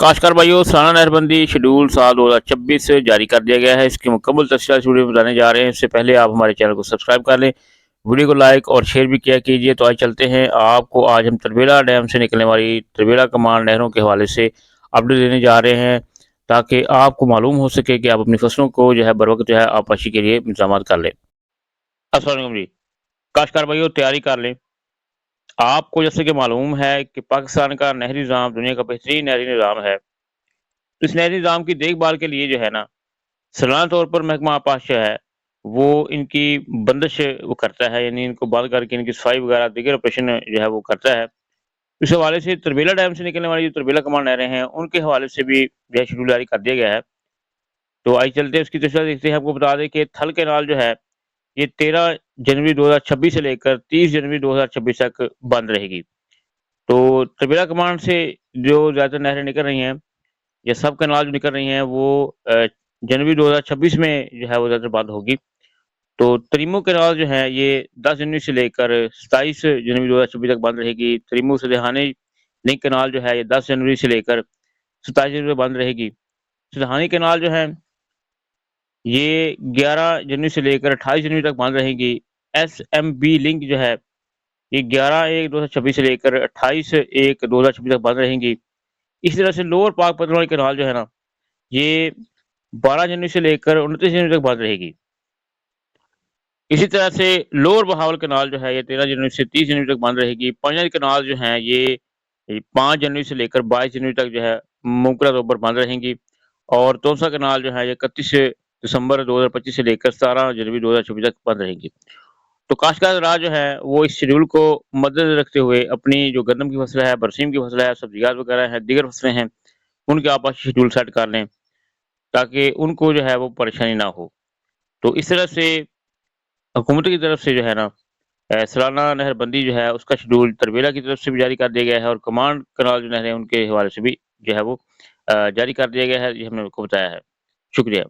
काश्तकार भाइयों, सालाना नहरबंदी शेड्यूल साल 2026 से जारी कर दिया गया है। इसकी मुकम्मल तफसीलात इस वीडियो में बताने जा रहे हैं। इससे पहले आप हमारे चैनल को सब्सक्राइब कर लें, वीडियो को लाइक और शेयर भी किया कीजिए। तो आज चलते हैं, आपको आज हम तरबेला डैम से निकलने वाली तरबेला कमान नहरों के हवाले से अपडेट देने जा रहे हैं, ताकि आपको मालूम हो सके कि आप अपनी फसलों को जो है बर वक्त जो है आपाशी के लिए इंतजाम कर लें। अस्सलाम वालेकुम जी, काश्तकार भाइयों तैयारी कर लें। आपको जैसे कि मालूम है कि पाकिस्तान का नहरी निज़ाम दुनिया का बेहतरीन नहरी निज़ाम है। तो इस नहरी निज़ाम की देखभाल के लिए जो है ना, सालाना तौर पर महकमा आपाश जो है, वो इनकी बंदिश वो करता है, यानी इनको बंद करके इनकी सफाई वगैरह दीगर ऑपरेशन जो है वो करता है। इस हवाले से तरबेला डैम से निकलने वाली जो तरबेला कमान नहरें हैं, उनके हवाले से भी जो है शेड्यूल जारी कर दिया गया है। तो आइए चलते हैं उसकी तफसीलात देखते हैं। आपको बता दें कि थल कैनाल जो है, ये 13 जनवरी 2026 से लेकर 30 जनवरी 2026 तक बंद रहेगी। तो तरबेला कमान से जो ज़्यादातर नहरें निकल रही हैं, या सब कैनाल जो निकल रही हैं, वो जनवरी 2026 में जो है वो ज़्यादातर बंद होगी। तो तरीमो कैनाल जो है, ये 10 जनवरी से लेकर 27 जनवरी 2026 तक बंद रहेगी। तरीमो सदेहानी लिंक कैनाल जो है, ये 10 जनवरी से लेकर 27 जनवरी तक बंद रहेगी। सदेहानी कैनाल जो है, ये 11 जनवरी से लेकर 28 जनवरी तक बंद रहेगी। एसएमबी लिंक जो है, ये 11/1/2026 से लेकर 28/1/2026 तक बंद रहेंगी। इसी तरह से लोअर पाक पतवारी कैनाल जो है ना, ये 12 जनवरी से लेकर 29 जनवरी तक बंद रहेगी। इसी तरह से लोअर बहावल कैनाल जो है, ये 13 जनवरी से 30 जनवरी तक बंद रहेगी। पंजाब कैनाल जो है, ये 5 जनवरी से लेकर 22 जनवरी तक जो है मुमकिन तौर पर बंद रहेंगी। और तोसा कैनाल जो है, ये 31 दिसंबर 2025 से लेकर 17 जनवरी 2026 तक बंद रहेंगी। तो काश्तकार हज़रात जो है, वो इस शेड्यूल को मद्देनज़र रखते हुए अपनी जो गंदम की फसल है, बरसीम की फसल है, सब्जियात वगैरह हैं, दीगर फसलें हैं, उनके आपस शेड्यूल सेट कर लें, ताकि उनको जो है वो परेशानी ना हो। तो इस तरह से हुकूमत की तरफ से जो है ना, सालाना नहरबंदी जो है, उसका शेड्यूल तरबेला की तरफ से भी जारी कर दिया गया है, और कमांड कैनाल जो नहरें हैं, उनके हवाले से भी जो है वो जारी कर दिया गया है। ये हमने आपको बताया है। शुक्रिया।